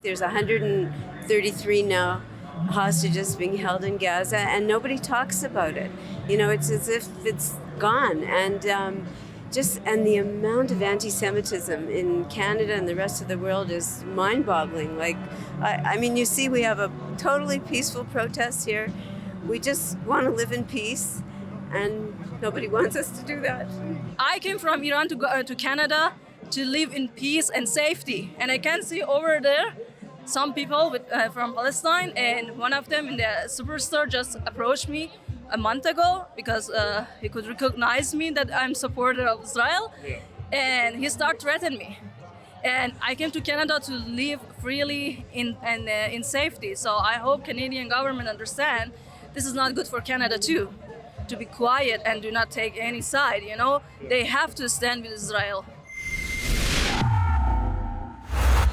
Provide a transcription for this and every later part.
There's 133 now hostages being held in Gaza, and nobody talks about it. You know, it's as if it's gone. And and the amount of anti-Semitism in Canada and the rest of the world is mind-boggling. Like, I mean, you see, we have a totally peaceful protest here. We just want to live in peace, and nobody wants us to do that. I came from Iran to go to Canada to live in peace and safety, and I can see over there some people from Palestine, and one of them in the superstore just approached me a month ago because he could recognize me that I'm supporter of Israel, and he started threatening me. And I came to Canada to live freely in safety. So I hope Canadian government understand this is not good for Canada too, to be quiet and do not take any side. You know, they have to stand with Israel.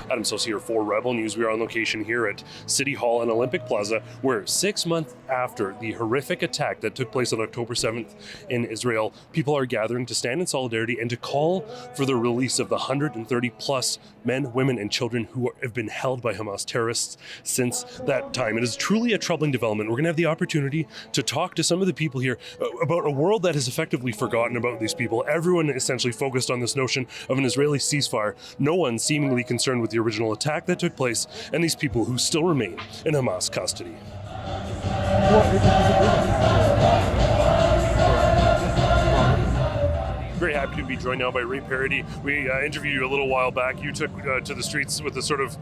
Adam Soos here for Rebel News. We are on location here at City Hall and Olympic Plaza, where 6 months after the horrific attack that took place on October 7th in Israel, people are gathering to stand in solidarity and to call for the release of the 130 plus men, women, and children who have been held by Hamas terrorists since that time. It is truly a troubling development. We're going to have the opportunity to talk to some of the people here about a world that has effectively forgotten about these people. Everyone essentially focused on this notion of an Israeli ceasefire. No one seemingly concerned with the original attack that took place and these people who still remain in Hamas custody. Very happy to be joined now by Ray Parody. We interviewed you a little while back. You took to the streets with a sort of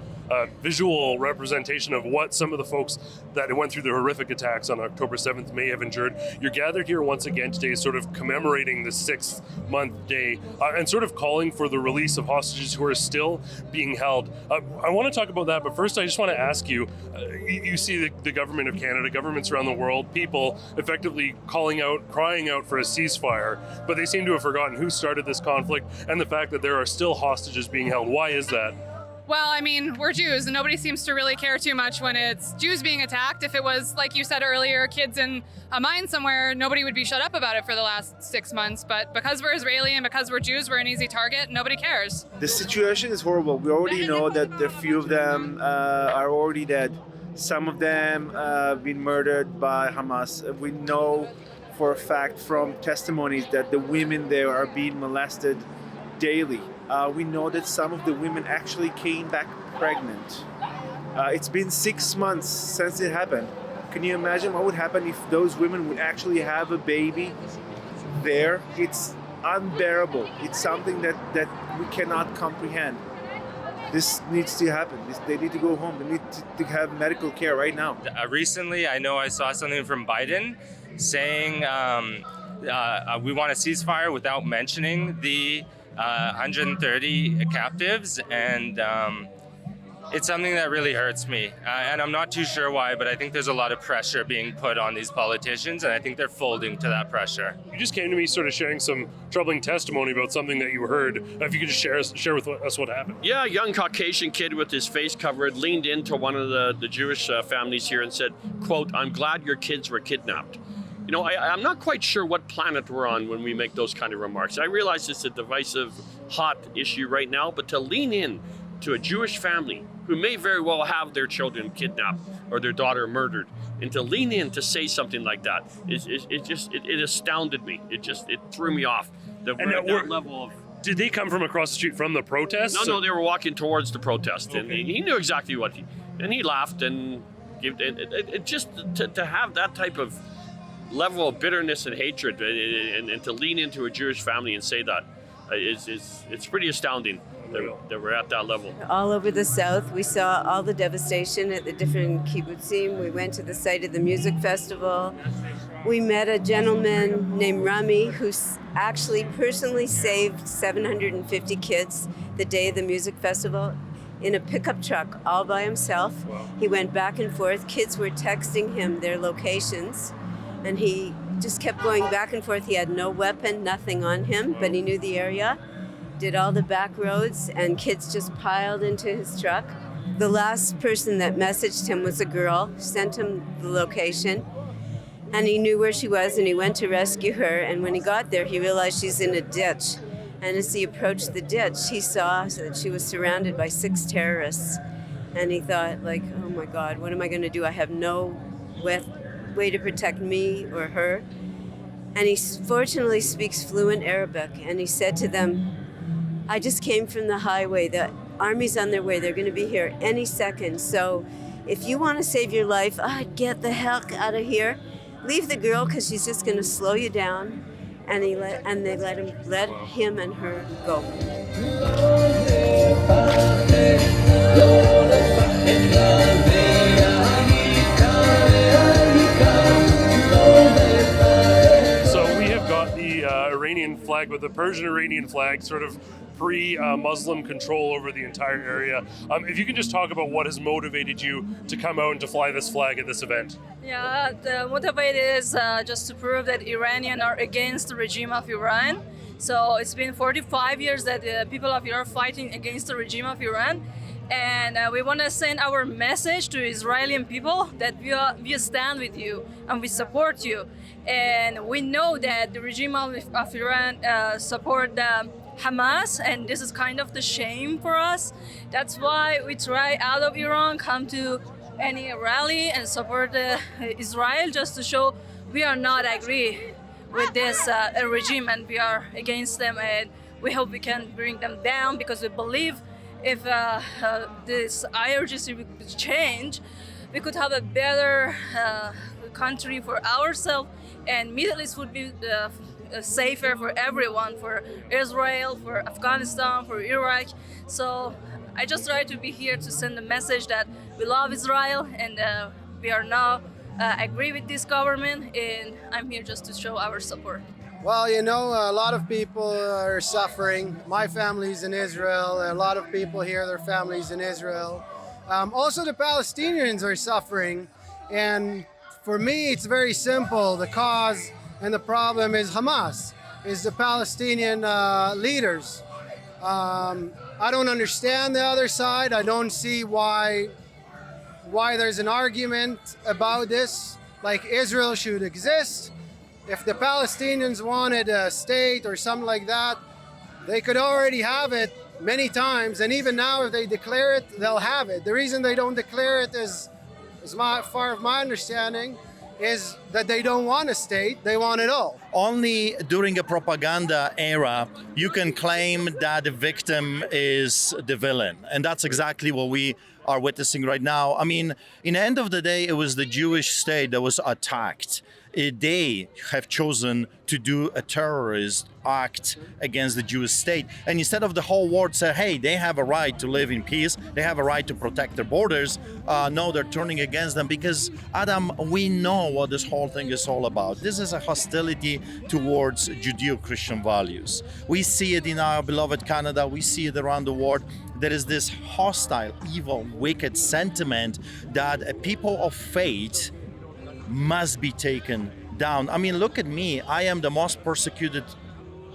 visual representation of what some of the folks that went through the horrific attacks on October 7th may have endured. You're gathered here once again today, sort of commemorating the 6-month day and sort of calling for the release of hostages who are still being held. I want to talk about that, but first I just want to ask you, you see the government of Canada, governments around the world, people effectively crying out for a ceasefire, but they seem to have forgotten who started this conflict and the fact that there are still hostages being held. Why is that? Well, I mean, we're Jews, and nobody seems to really care too much when it's Jews being attacked. If it was, like you said earlier, kids in a mine somewhere, nobody would be shut up about it for the last 6 months. But because we're Israeli and because we're Jews, we're an easy target. Nobody cares. The situation is horrible. We already know that a few of them are already dead. Some of them been murdered by Hamas. We know for a fact from testimonies that the women there are being molested daily. We know that some of the women actually came back pregnant. It's been 6 months since it happened. Can you imagine what would happen if those women would actually have a baby there? It's unbearable. It's something that we cannot comprehend. This needs to happen. They need to go home. They need to have medical care right now. Recently, I know I saw something from Biden saying we want a ceasefire without mentioning the 130 captives, and it's something that really hurts me. And I'm not too sure why, but I think there's a lot of pressure being put on these politicians, and I think they're folding to that pressure. You just came to me sort of sharing some troubling testimony about something that you heard. If you could just share with us what happened. Yeah, a young Caucasian kid with his face covered leaned into one of the Jewish families here and said, quote, "I'm glad your kids were kidnapped." You know, I'm not quite sure what planet we're on when we make those kind of remarks. I realize it's a divisive, hot issue right now, but to lean in to a Jewish family who may very well have their children kidnapped or their daughter murdered, and to lean in to say something like that, it astounded me. It threw me off. That we're at that level of. Did they come from across the street from the protest? No, they were walking towards the protest, okay. And he knew exactly what he laughed and just to have that type of level of bitterness and hatred, and to lean into a Jewish family and say that it's pretty astounding that we're at that level. All over the South, we saw all the devastation at the different kibbutzim. We went to the site of the music festival. We met a gentleman named Rami who actually personally saved 750 kids the day of the music festival in a pickup truck all by himself. Wow. He went back and forth. Kids were texting him their locations, and he just kept going back and forth. He had no weapon, nothing on him, but he knew the area, did all the back roads, and kids just piled into his truck. The last person that messaged him was a girl, sent him the location, and he knew where she was, and he went to rescue her, and when he got there, he realized she's in a ditch. And as he approached the ditch, he saw that she was surrounded by 6 terrorists. And he thought, like, oh my God, what am I going to do? I have no way to protect me or her. And he fortunately speaks fluent Arabic. And he said to them, I just came from the highway. The army's on their way. They're going to be here any second. So if you want to save your life, get the heck out of here. Leave the girl because she's just going to slow you down. And they let him and her go. So we have got the Iranian flag with the Persian Iranian flag, sort of pre-Muslim control over the entire area. If you can just talk about what has motivated you to come out and to fly this flag at this event. Yeah, the motivate is just to prove that Iranians are against the regime of Iran. So it's been 45 years that the people of Iran are fighting against the regime of Iran. And we want to send our message to Israeli people that we stand with you and we support you. And we know that the regime of Iran support Hamas, and this is kind of the shame for us. That's why we try out of Iran, come to any rally and support Israel, just to show we are not agree with this regime and we are against them, and we hope we can bring them down, because we believe if this IRGC would change, we could have a better country for ourselves, and Middle East would be safer for everyone, for Israel, for Afghanistan, for Iraq. So I just try to be here to send a message that we love Israel, and we are now agree with this government, and I'm here just to show our support. Well, you know, a lot of people are suffering. My family's in Israel. A lot of people here, their families in Israel. Also, the Palestinians are suffering. And for me, it's very simple. The cause and the problem is Hamas, is the Palestinian leaders. I don't understand the other side. I don't see why there's an argument about this. Like, Israel should exist. If the Palestinians wanted a state or something like that, they could already have it many times. And even now, if they declare it, they'll have it. The reason they don't declare it is, as far as my understanding, is that they don't want a state, they want it all. Only during a propaganda era, you can claim that the victim is the villain. And that's exactly what we are witnessing right now. I mean, in the end of the day, it was the Jewish state that was attacked. They have chosen to do a terrorist act against the Jewish state. And instead of the whole world say, hey, they have a right to live in peace, they have a right to protect their borders, no, they're turning against them because, Adam, we know what this whole thing is all about. This is a hostility towards Judeo-Christian values. We see it in our beloved Canada, we see it around the world. There is this hostile, evil, wicked sentiment that people of faith must be taken down. I mean, look at me. I am the most persecuted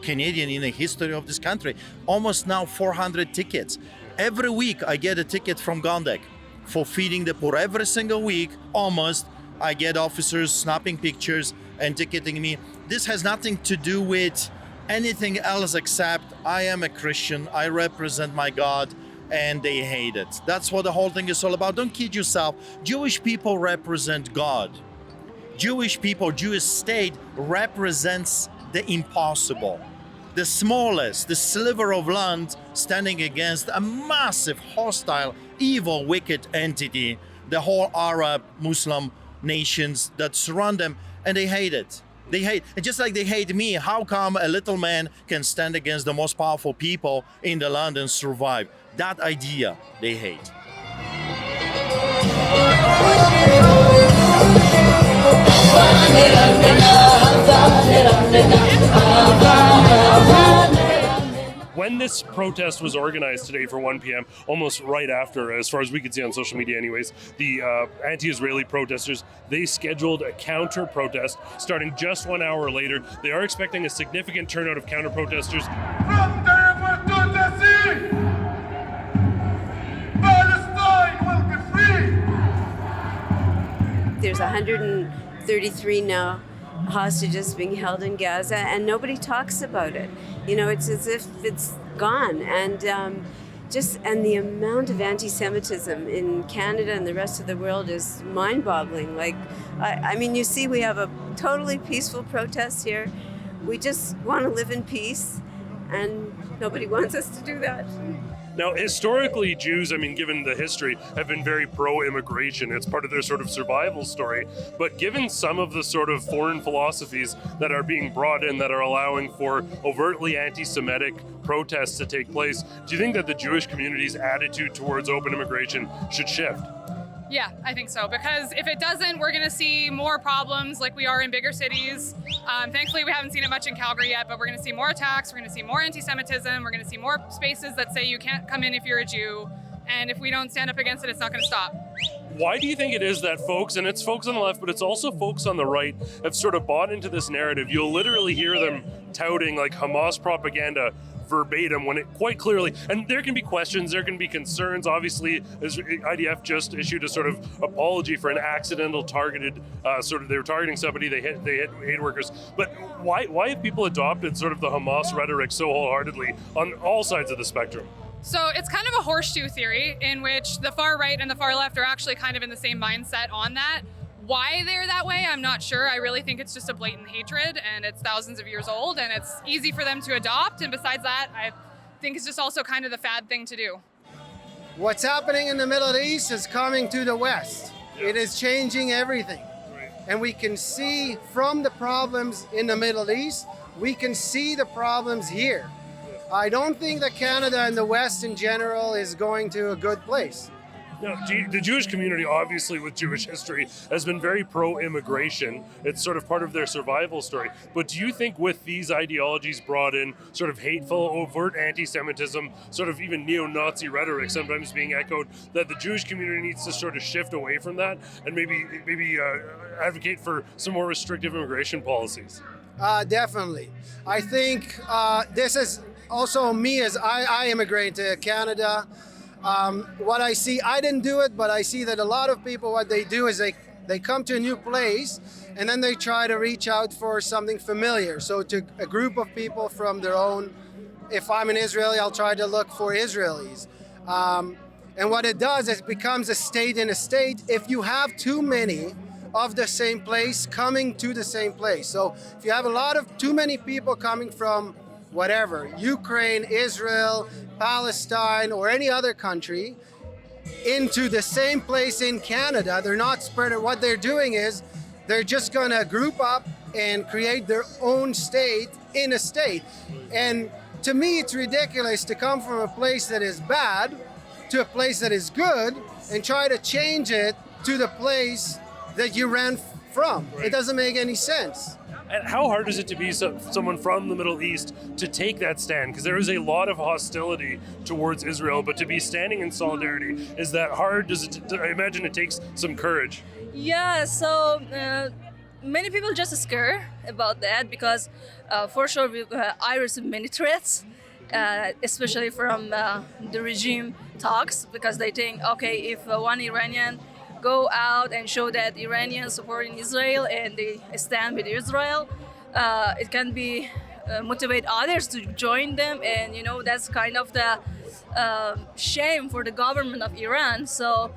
Canadian in the history of this country. Almost now 400 tickets. Every week I get a ticket from Gondek for feeding the poor. Every single week, almost, I get officers snapping pictures and ticketing me. This has nothing to do with anything else except I am a Christian, I represent my God, and they hate it. That's what the whole thing is all about. Don't kid yourself. Jewish people represent God. Jewish people, Jewish state represents the impossible. The smallest, the sliver of land standing against a massive, hostile, evil, wicked entity, the whole Arab, Muslim nations that surround them, and they hate it. They hate, and just like they hate me, how come a little man can stand against the most powerful people in the land and survive? That idea they hate. When this protest was organized today for 1 p.m., almost right after, as far as we could see on social media anyways, the anti-Israeli protesters, they scheduled a counter-protest starting just 1 hour later. They are expecting a significant turnout of counter-protesters. From the river to the sea, Palestine will be free. There's 133 now hostages being held in Gaza, and nobody talks about it. You know, it's as if it's gone. And and the amount of anti-Semitism in Canada and the rest of the world is mind-boggling. Like, I mean, you see, we have a totally peaceful protest here. We just want to live in peace, and nobody wants us to do that. Now, historically, Jews, I mean, given the history, have been very pro-immigration. It's part of their sort of survival story. But given some of the sort of foreign philosophies that are being brought in that are allowing for overtly anti-Semitic protests to take place, do you think that the Jewish community's attitude towards open immigration should shift? Yeah, I think so. Because if it doesn't, we're going to see more problems like we are in bigger cities. Thankfully, we haven't seen it much in Calgary yet, but we're going to see more attacks. We're going to see more anti-Semitism. We're going to see more spaces that say you can't come in if you're a Jew. And if we don't stand up against it, it's not going to stop. Why do you think it is that folks, and it's folks on the left, but it's also folks on the right, have sort of bought into this narrative? You'll literally hear them touting like Hamas propaganda verbatim when it quite clearly, and there can be questions, there can be concerns. Obviously, as IDF just issued a sort of apology for an accidental targeted they were targeting somebody, they hit aid workers. But why have people adopted sort of the Hamas rhetoric so wholeheartedly on all sides of the spectrum? So it's kind of a horseshoe theory in which the far right and the far left are actually kind of in the same mindset on that. Why they're that way, I'm not sure. I really think it's just a blatant hatred, and it's thousands of years old, and it's easy for them to adopt. And besides that, I think it's just also kind of the fad thing to do. What's happening in the Middle East is coming to the West. It is changing everything. And we can see from the problems in the Middle East, we can see the problems here. I don't think that Canada and the West in general is going to a good place. Now, the Jewish community, obviously, with Jewish history, has been very pro-immigration. It's sort of part of their survival story. But do you think with these ideologies brought in, sort of hateful, overt anti-Semitism, sort of even neo-Nazi rhetoric sometimes being echoed, that the Jewish community needs to sort of shift away from that and maybe advocate for some more restrictive immigration policies? Definitely. I think this is also me as I immigrate to Canada. What I see, I didn't do it, but I see that a lot of people, what they do is they come to a new place and then they try to reach out for something familiar. So to a group of people from their own, if I'm an Israeli, I'll try to look for Israelis. And what it does is it becomes a state in a state if you have too many of the same place coming to the same place. So if you have too many people coming from whatever, Ukraine, Israel, Palestine, or any other country, into the same place in Canada, they're not spread. What they're doing is they're just going to group up and create their own state in a state. And to me, it's ridiculous to come from a place that is bad to a place that is good and try to change it to the place that you ran from. Right. It doesn't make any sense. And how hard is it to be someone from the Middle East to take that stand? Because there is a lot of hostility towards Israel, but to be standing in solidarity, is that hard? I imagine it takes some courage. Yeah, so many people just scared about that because for sure I receive many threats, especially from the regime talks, because they think, okay, if one Iranian go out and show that Iranians supporting Israel and they stand with Israel, it can be motivate others to join them, and that's kind of the shame for the government of Iran. So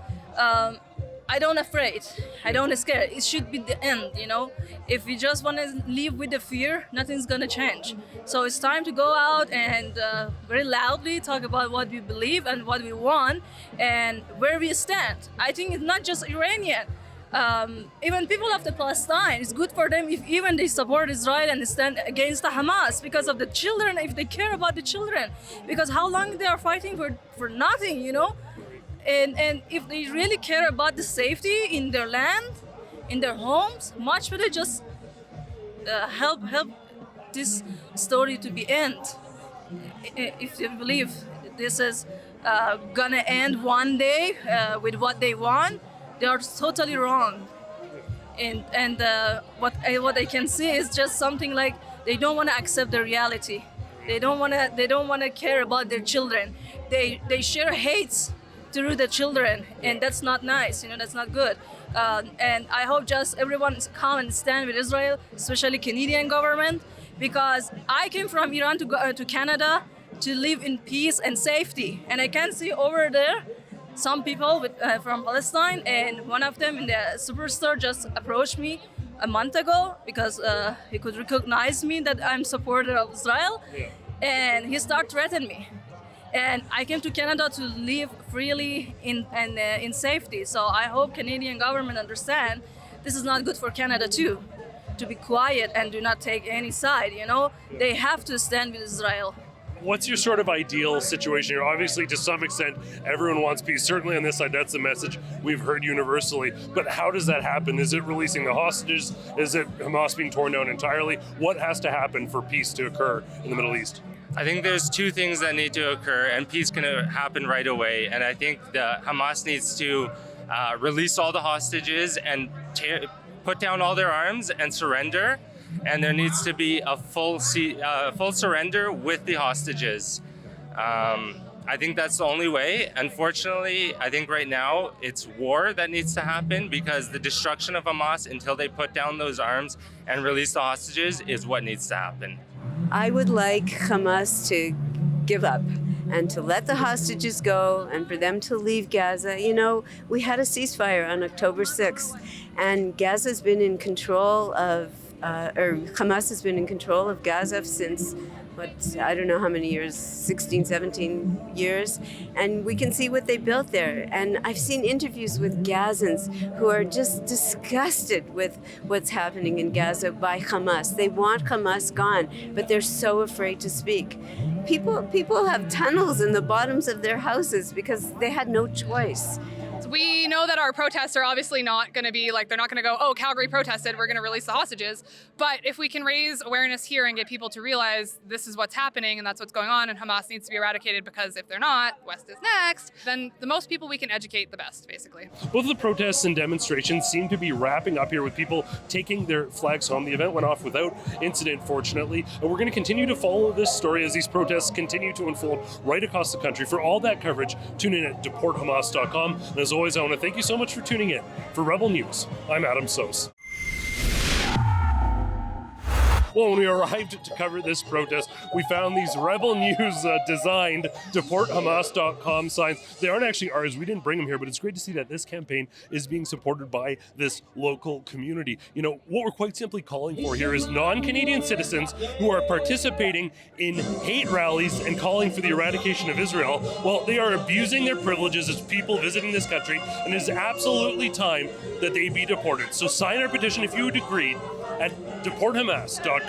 I don't afraid, I don't scare. It should be the end. If we just want to live with the fear, nothing's gonna change. So it's time to go out and very loudly talk about what we believe and what we want and where we stand. I think it's not just Iranian. Even people of the Palestine, it's good for them if even they support Israel and stand against the Hamas because of the children, if they care about the children. Because how long they are fighting for nothing, And if they really care about the safety in their land, in their homes, much better just help this story to be end. If they believe this is gonna end one day with what they want, they are totally wrong. And what I can see is just something like they don't want to accept the reality. They don't want to care about their children. They share hates through the children, and that's not nice. That's not good. And I hope just everyone come and stand with Israel, especially Canadian government, because I came from Iran to Canada to live in peace and safety. And I can see over there some people from Palestine, and one of them in the superstore just approached me a month ago because he could recognize me that I'm supporter of Israel, and he started threatening me. And I came to Canada to live freely in safety. So I hope Canadian government understand this is not good for Canada too, to be quiet and do not take any side. They have to stand with Israel. What's your sort of ideal situation here? Obviously, to some extent, everyone wants peace. Certainly on this side, that's the message we've heard universally. But how does that happen? Is it releasing the hostages? Is it Hamas being torn down entirely? What has to happen for peace to occur in the Middle East? I think there's two things that need to occur, and peace can happen right away. And I think the Hamas needs to release all the hostages and put down all their arms and surrender. And there needs to be a full surrender with the hostages. I think that's the only way. Unfortunately, I think right now it's war that needs to happen, because the destruction of Hamas until they put down those arms and release the hostages is what needs to happen. I would like Hamas to give up and to let the hostages go and for them to leave Gaza. We had a ceasefire on October 6th, and Gaza's been in control of Hamas has been in control of Gaza since, I don't know how many years, 16, 17 years. And we can see what they built there. And I've seen interviews with Gazans who are just disgusted with what's happening in Gaza by Hamas. They want Hamas gone, but they're so afraid to speak. People have tunnels in the bottoms of their houses because they had no choice. We know that our protests are obviously not going to be they're not going to go, oh, Calgary protested, we're going to release the hostages. But if we can raise awareness here and get people to realize this is what's happening and that's what's going on and Hamas needs to be eradicated, because if they're not, West is next, then the most people we can educate, the best, basically. Both of the protests and demonstrations seem to be wrapping up here with people taking their flags home. The event went off without incident, fortunately. And we're going to continue to follow this story as these protests continue to unfold right across the country. For all that coverage, tune in at deporthamas.com. And as always, I want to thank you so much for tuning in. For Rebel News, I'm Adam Soos. Well, when we arrived to cover this protest, we found these Rebel News designed deporthamas.com signs. They aren't actually ours. We didn't bring them here, but it's great to see that this campaign is being supported by this local community. What we're quite simply calling for here is non-Canadian citizens who are participating in hate rallies and calling for the eradication of Israel. Well, they are abusing their privileges as people visiting this country, and it is absolutely time that they be deported. So sign our petition if you would agree at deporthamas.com.